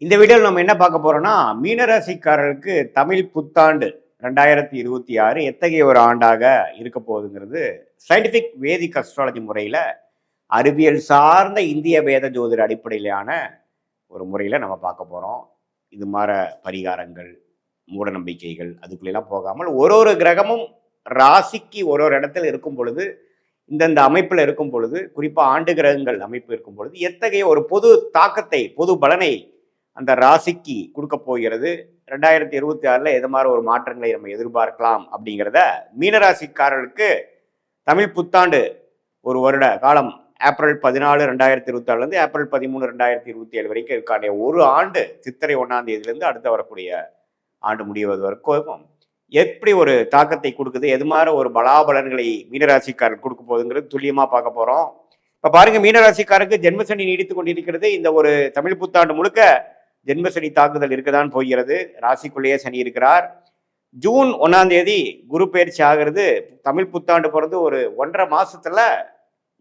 இந்த வீடியோவில் நம்ம என்ன பார்க்க போறோம்னா, மீனராசிக்காரர்களுக்கு தமிழ் புத்தாண்டு 2026 எத்தகைய ஒரு ஆண்டாக இருக்க போகுதுங்கிறது சயின்டிஃபிக் வேதிக் அஸ்ட்ராலஜி முறையில் அறிவியல் சார்ந்த இந்திய வேத ஜோதிட அடிப்படையிலான ஒரு முறையில் நம்ம பார்க்க போகிறோம். இது மாதிரி பரிகாரங்கள், மூட நம்பிக்கைகள் அதுக்குள்ளெல்லாம் போகாமல் ஒரு ஒரு கிரகமும் ராசிக்கு ஒரு ஒரு இடத்துல இருக்கும் பொழுது, இந்தந்த அமைப்பில் இருக்கும் பொழுது, குறிப்பாக ஆண்டு கிரகங்கள் அமைப்பு இருக்கும் பொழுது எத்தகைய ஒரு பொது தாக்கத்தை, பொது பலனை அந்த ராசிக்கு கொடுக்க போகிறது, 2026 எது மாதிரி ஒரு மாற்றங்களை நம்ம எதிர்பார்க்கலாம் அப்படிங்கிறத மீனராசிக்காரர்களுக்கு தமிழ் புத்தாண்டு ஒரு வருட காலம் ஏப்ரல் 14 2024 ஏப்ரல் 13 2027 வரைக்கும் இருக்கான ஒரு ஆண்டு சித்திரை 1ஆம் தேதியிலிருந்து அடுத்த வரக்கூடிய ஆண்டு முடிவது வரைக்கும் எப்படி ஒரு தாக்கத்தை கொடுக்குது, எது மாதிரி ஒரு பலாபலன்களை மீனராசிக்காரர் கொடுக்க போகுதுங்கிறது துல்லியமா பார்க்க போறோம். இப்ப பாருங்க, மீனராசிக்காரருக்கு ஜென்மசனி நீடித்து கொண்டிருக்கிறது. இந்த ஒரு தமிழ் புத்தாண்டு முழுக்க ஜென்மசனி தாக்குதல் இருக்கதான் போகிறது. ராசிக்குள்ளேயே சனி இருக்கிறார். ஜூன் 1ஆம் தேதி குரு பயிற்சி ஆகிறது. தமிழ் புத்தாண்டு பிறந்து ஒரு 1.5 மாசத்துல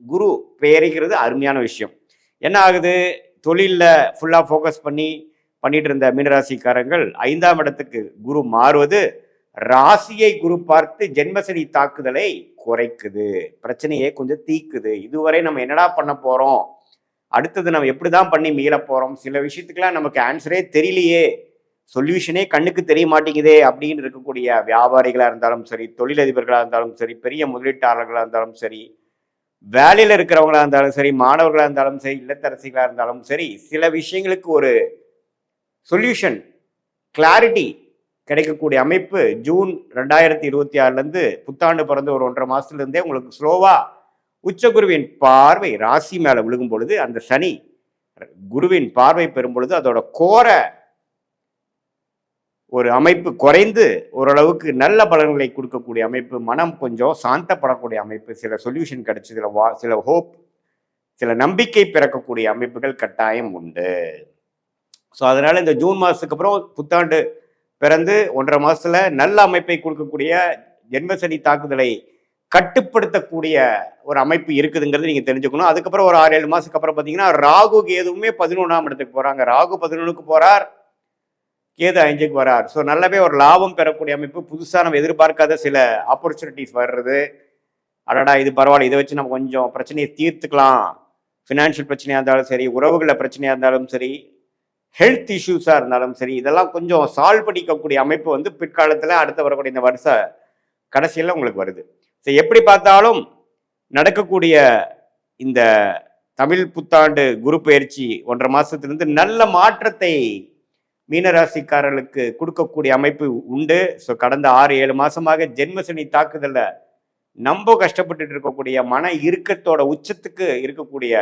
குரு பெயரிக்கிறது அருமையான விஷயம். என்ன ஆகுது, தொழிலில் ஃபுல்லா ஃபோக்கஸ் பண்ணிட்டு இருந்த மீனராசிக்காரங்கள் 5ஆம் இடத்துக்கு குரு மாறுவது ராசியை குரு பார்த்து ஜென்மசனி தாக்குதலை குறைக்குது, பிரச்சனையை கொஞ்சம் தீக்குது. இதுவரை நம்ம என்னடா பண்ண போறோம், அடுத்தது நம்ம எப்படிதான் பண்ணி மீள போறோம், சில விஷயத்துக்கெல்லாம் நமக்கு ஆன்சரே தெரியலையே, சொல்யூஷனே கண்ணுக்கு தெரிய மாட்டேங்குதே அப்படின்னு இருக்கக்கூடிய வியாபாரிகளா இருந்தாலும் சரி, தொழிலதிபர்களா இருந்தாலும் சரி, பெரிய முதலீட்டாளர்களா இருந்தாலும் சரி, வேலையில இருக்கிறவங்களா இருந்தாலும் சரி, மாணவர்களா இருந்தாலும் சரி, இல்லத்தரசிகளா இருந்தாலும் சரி, சில விஷயங்களுக்கு ஒரு சொல்யூஷன், கிளாரிட்டி கிடைக்கக்கூடிய அமைப்பு ஜூன் 2026 புத்தாண்டு பிறந்து ஒரு 1.5 மாசத்துல இருந்தே உங்களுக்கு ஸ்லோவா உச்சகுருவின் பார்வை ராசி மேல விழுகும் பொழுது, அந்த சனி குருவின் பார்வை பெறும் பொழுது அதோட கோர ஒரு அமைப்பு குறைந்து ஓரளவுக்கு நல்ல பலன்களை கொடுக்கக்கூடிய அமைப்பு, மனம் கொஞ்சம் சாந்தப்படக்கூடிய அமைப்பு, சில சொல்யூஷன் கிடைச்சி, சில ஹோப், சில நம்பிக்கை பிறக்கக்கூடிய அமைப்புகள் கட்டாயம் உண்டு. ஸோ அதனால இந்த ஜூன் மாசத்துக்கு அப்புறம் புத்தாண்டு பிறந்து 1.5 மாசத்துல நல்ல அமைப்பை கொடுக்கக்கூடிய ஜென்மசனி தாக்குதலை கட்டுப்படுத்தக்கூடிய ஒரு அமைப்பு இருக்குதுங்கிறது நீங்க தெரிஞ்சுக்கணும். அதுக்கப்புறம் ஒரு 6-7 மாசத்துக்கு அப்புறம் பார்த்தீங்கன்னா ராகு கேதுவுமே 11ஆம் இடத்துக்கு போறாங்க. ராகு 11க்கு போறார், கேது 5க்கு வரார். ஸோ நல்லாவே ஒரு லாபம் பெறக்கூடிய அமைப்பு, புதுசாக நம்ம எதிர்பார்க்காத சில ஆப்பர்ச்சுனிட்டிஸ் வர்றது. அடடா இது பரவாயில்ல, இதை வச்சு நம்ம கொஞ்சம் பிரச்சனையை தீர்த்துக்கலாம். ஃபினான்ஷியல் பிரச்சனையாக இருந்தாலும் சரி, உறவுகளில் பிரச்சனையாக இருந்தாலும் சரி, ஹெல்த் இஷ்யூஸாக இருந்தாலும் சரி, இதெல்லாம் கொஞ்சம் சால்வ் பண்ணிக்கக்கூடிய அமைப்பு பிற்காலத்தில் அடுத்த வரக்கூடிய இந்த வருஷ கடைசியில் உங்களுக்கு வருது. ஸோ எப்படி பார்த்தாலும் நடக்கக்கூடிய இந்த தமிழ் புத்தாண்டு குரு பயிற்சி 1.5 மாசத்திலிருந்து நல்ல மாற்றத்தை மீனராசிக்காரர்களுக்கு கொடுக்கக்கூடிய அமைப்பு உண்டு. ஸோ கடந்த 6-7 மாசமாக ஜென்மசனி தாக்குதல்ல நம்ம கஷ்டப்பட்டு இருக்கக்கூடிய மன இறுக்கத்தோட உச்சத்துக்கு இருக்கக்கூடிய,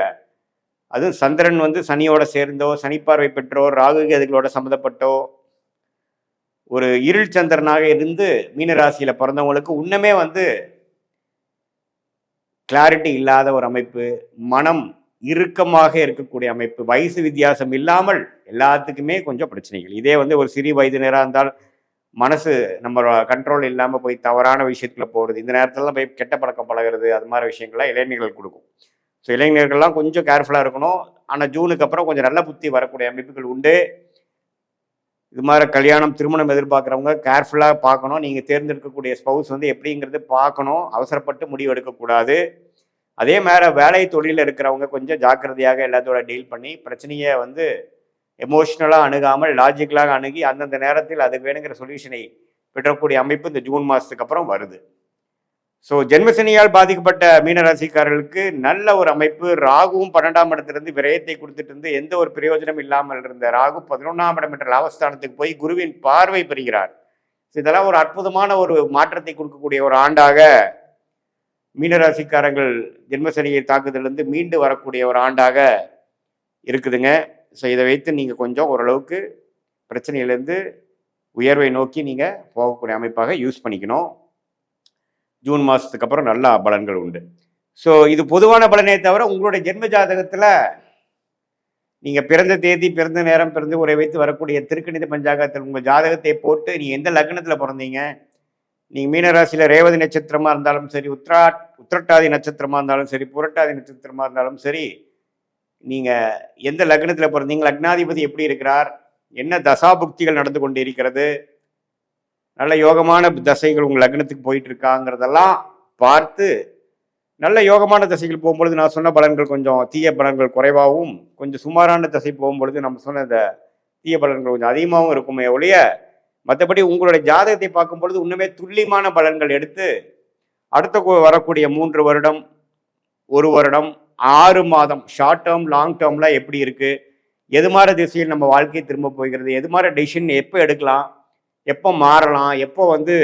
அதுவும் சந்திரன் சனியோட சேர்ந்தோ, சனிப்பார்வை பெற்றோ, ராகு கேதுகளோட சம்மந்தப்பட்டோ ஒரு இருள் சந்திரனாக இருந்து மீனராசியில பிறந்தவங்களுக்கு இன்னுமே கிளாரிட்டி இல்லாத ஒரு அமைப்பு, மனம் இறுக்கமாக இருக்கக்கூடிய அமைப்பு, வயசு வித்தியாசம் இல்லாமல் எல்லாத்துக்குமே கொஞ்சம் பிரச்சனைகள். இதே ஒரு சிறிய வயதினராக இருந்தால் மனசு நம்ம கண்ட்ரோல் இல்லாமல் போய் தவறான விஷயத்துல போகிறது, இந்த நேரத்துலலாம் போய் கெட்ட பழக்கம் பழகிறது, அது மாதிரி விஷயங்கள்லாம் இளைஞர்கள் கொடுக்கும். ஸோ இளைஞர்கள்லாம் கொஞ்சம் கேர்ஃபுல்லாக இருக்கணும். ஆனால் ஜூனுக்கு அப்புறம் கொஞ்சம் நல்ல புத்தி வரக்கூடிய அமைப்புகள் உண்டு. இது மாதிரி கல்யாணம், திருமணம் எதிர்பார்க்குறவங்க கேர்ஃபுல்லாக பார்க்கணும். நீங்கள் தேர்ந்தெடுக்கக்கூடிய ஸ்பவுஸ் எப்படிங்கிறது பார்க்கணும், அவசரப்பட்டு முடிவு எடுக்கக்கூடாது. அதே மாதிரி வேலை தொழிலில் இருக்கிறவங்க கொஞ்சம் ஜாக்கிரதையாக எல்லாத்தோட டீல் பண்ணி பிரச்சனையை எமோஷ்னலாக அணுகாமல் லாஜிக்கலாக அணுகி அந்தந்த நேரத்தில் அதுக்கு வேணுங்கிற சொல்யூஷனை பெற்றக்கூடிய அமைப்பு இந்த ஜூன் மாதத்துக்கு அப்புறம் வருது. ஸோ ஜென்மசனியால் பாதிக்கப்பட்ட மீனராசிக்காரர்களுக்கு நல்ல ஒரு அமைப்பு. ராகுவும் 12ஆம் இடத்திலிருந்து விரயத்தை கொடுத்துட்டு இருந்து எந்த ஒரு பிரயோஜனம் இல்லாமல் இருந்த ராகு 11ஆம் இடம் என்ற லாபஸ்தானத்துக்கு போய் குருவின் பார்வை பெறுகிறார். இதெல்லாம் ஒரு அற்புதமான ஒரு மாற்றத்தை கொடுக்கக்கூடிய ஒரு ஆண்டாக மீனராசிக்காரங்கள் ஜென்மசனியை தாக்குதலிருந்து மீண்டு வரக்கூடிய ஒரு ஆண்டாக இருக்குதுங்க. ஸோ இதை வைத்து நீங்கள் கொஞ்சம் ஓரளவுக்கு பிரச்சனையிலேருந்து உயர்வை நோக்கி நீங்கள் போகக்கூடிய அமைப்பாக யூஸ் பண்ணிக்கணும். ஜூன் மாதத்துக்கு அப்புறம் நல்ல பலன்கள் உண்டு. ஸோ இது பொதுவான பலனே தவிர உங்களுடைய ஜென்ம ஜாதகத்தில் நீங்கள் பிறந்த தேதி, பிறந்த நேரம், பிறந்த உரை வைத்து வரக்கூடிய திருக்கணித பஞ்சாங்கத்தில் உங்கள் ஜாதகத்தை போட்டு நீங்கள் எந்த லக்னத்தில் பிறந்தீங்க, நீங்கள் மீனராசியில் ரேவதி நட்சத்திரமாக இருந்தாலும் சரி, உத்திரட்டாதி நட்சத்திரமாக இருந்தாலும் சரி, புரட்டாதி நட்சத்திரமாக இருந்தாலும் சரி, நீங்கள் எந்த லக்னத்தில் பிறந்தீங்க, லக்னாதிபதி எப்படி இருக்கிறார், என்ன தசாபுக்திகள் நடந்து கொண்டு இருக்கிறது, நல்ல யோகமான தசைகள் உங்கள் லக்னத்துக்கு போயிட்டு இருக்காங்கிறதெல்லாம் பார்த்து, நல்ல யோகமான தசைகள் போகும்பொழுது நான் சொன்ன பலன்கள் கொஞ்சம் தீய பலன்கள் குறைவாகவும், கொஞ்சம் சுமாரான தசை போகும்பொழுது நம்ம சொன்ன இந்த தீய பலன்கள் கொஞ்சம் அதிகமாகவும் இருக்குமே ஒழிய, மற்றபடி உங்களுடைய ஜாதகத்தை பார்க்கும் பொழுது இன்னுமே துல்லியமான பலன்கள் எடுத்து அடுத்த வரக்கூடிய 3 வருடம், 1 வருடம், 6 மாதம், ஷார்ட் டேர்ம் லாங் டேர்ம்ல எப்படி இருக்கு, எது மாதிரி திசையில் நம்ம வாழ்க்கை திரும்ப போகிறது, எது மாதிரி டெசிஷன் எப்போ எடுக்கலாம், எப்போ மாறலாம், எப்போ வந்து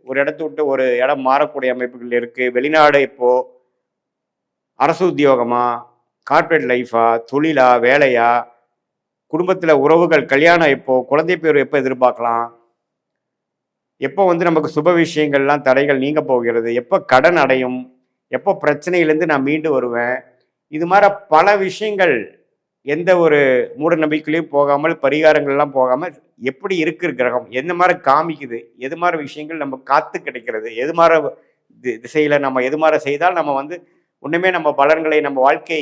ஒரு இடத்த விட்டு ஒரு இடம் மாறக்கூடிய அமைப்புகள் இருக்கு, வெளிநாடு இப்போ, அரசு உத்தியோகமா, கார்ப்பரேட் லைஃபா, தொழிலா, வேலையா, குடும்பத்தில் உறவுகள், கல்யாணம் எப்போ, குழந்தை பேர் எப்போ எதிர்பார்க்கலாம், எப்போ வந்து நமக்கு சுப விஷயங்கள்லாம் தடைகள் நீங்க போகிறது, எப்போ கடன் அடையும், எப்போ பிரச்சனையிலேருந்து நான் மீண்டு வருவேன், இது மாதிரி பல விஷயங்கள் எந்த ஒரு மூட நம்பிக்கையிலையும் போகாமல், பரிகாரங்கள்லாம் போகாமல், எப்படி இருக்கு கிரகம், எந்த மாதிரி காமிக்குது, எது மாதிரி விஷயங்கள் நம்ம காத்து கிடைக்கிறது, எது மாதிரி திசையில நம்ம எது மாதிரி செய்தால் நம்ம வந்து உண்மையுமே நம்ம பலன்களை நம்ம வாழ்க்கை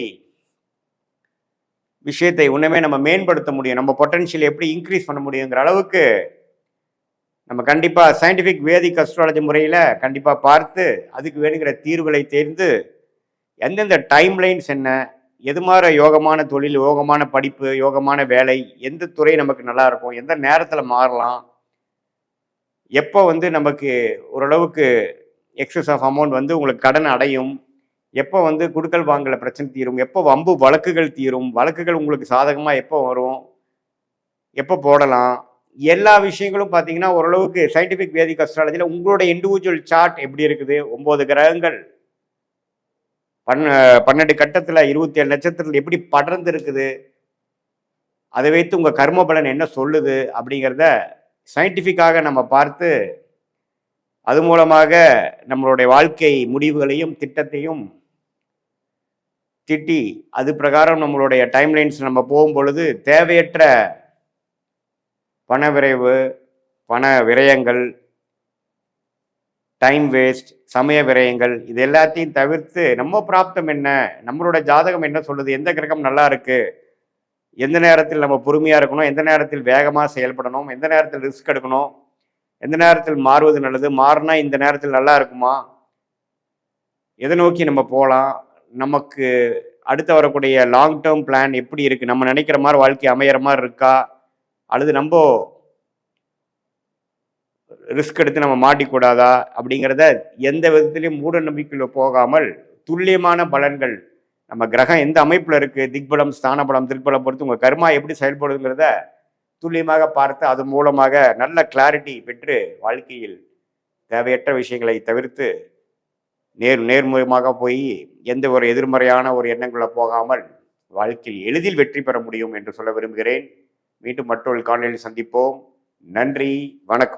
விஷயத்தை உண்மையுமே நம்ம மேம்படுத்த முடியும், நம்ம பொட்டன்ஷியல் எப்படி இன்க்ரீஸ் பண்ண முடியுங்கிற அளவுக்கு நம்ம கண்டிப்பாக சயின்டிஃபிக் வேதிக் அஸ்ட்ராலஜி முறையில் கண்டிப்பாக பார்த்து அதுக்கு வேணுங்கிற தீர்வுகளை தேர்ந்து எந்தெந்த டைம்லைன்ஸ் என்ன, எது மாதிரி யோகமான தொழில், யோகமான படிப்பு, யோகமான வேலை, எந்த துறை நமக்கு நல்லா இருக்கும், எந்த நேரத்தில் மாறலாம், எப்போ வந்து நமக்கு ஓரளவுக்கு எக்ஸஸ் ஆஃப் அமௌண்ட் வந்து உங்களுக்கு கடன் அடையும், எப்போ வந்து குடுக்கல் வாங்கல பிரச்சனை தீரும், எப்போ வம்பு வழக்குகள் தீரும், வழக்குகள் உங்களுக்கு சாதகமாக எப்போ வரும், எப்போ போடலாம், எல்லா விஷயங்களும் பார்த்தீங்கன்னா ஓரளவுக்கு சயின்டிஃபிக் வேதிக் அஸ்ட்ராலஜியில் உங்களுடைய இண்டிவிஜுவல் சார்ட் எப்படி இருக்குது, 9 கிரகங்கள் 12 கட்டத்தில் 27 நட்சத்திரத்தில் எப்படி படர்ந்து இருக்குது, அதை வைத்து உங்கள் கர்ம பலன் என்ன சொல்லுது அப்படிங்கிறத சயின்டிஃபிக்காக நம்ம பார்த்து அது மூலமாக நம்மளுடைய வாழ்க்கை முடிவுகளையும் திட்டத்தையும் திட்டி அது பிரகாரம் நம்மளுடைய டைம்லைன்ஸ் நம்ம போகும் பொழுது தேவையற்ற பண விரைவு, பண விரயங்கள், டைம் வேஸ்ட், சமய விரயங்கள், இது எல்லாத்தையும் தவிர்த்து நம்ம பிராப்தம் என்ன, நம்மளோட ஜாதகம் என்ன சொல்லுது, எந்த கிரகம் நல்லா இருக்கு, எந்த நேரத்தில் நம்ம பொறுமையாக இருக்கணும், எந்த நேரத்தில் வேகமாக செயல்படணும், எந்த நேரத்தில் ரிஸ்க் எடுக்கணும், எந்த நேரத்தில் மாறுவது நல்லது, மாறினா இந்த நேரத்தில் நல்லா இருக்குமா, எதை நோக்கி நம்ம போகலாம், நமக்கு அடுத்து வரக்கூடிய லாங் டேர்ம் பிளான் எப்படி இருக்குது, நம்ம நினைக்கிற மாதிரி வாழ்க்கை அமையிற மாதிரி இருக்கா, அல்லது நம்ம ரிஸ்க் எடுத்து நம்ம மாட்டிக்கூடாதா அப்படிங்கிறத எந்த விதத்திலையும் மூட நம்பிக்கையில் போகாமல் துல்லியமான பலன்கள் நம்ம கிரகம் எந்த அமைப்பில் இருக்குது, திக்பலம், ஸ்தானபலம், திருப்பலம் பொறுத்து உங்கள் கர்மா எப்படி செயல்படுங்கிறத துல்லியமாக பார்த்து அது மூலமாக நல்ல கிளாரிட்டி பெற்று வாழ்க்கையில் தேவையற்ற விஷயங்களை தவிர்த்து நேர்முகமாக போய் எந்த ஒரு எதிர்மறையான ஒரு எண்ணங்களை போகாமல் வாழ்க்கையில் எளிதில் வெற்றி பெற முடியும் என்று சொல்ல விரும்புகிறேன். மீண்டும் மற்றொரு காணொலியில் சந்திப்போம். நன்றி, வணக்கம்.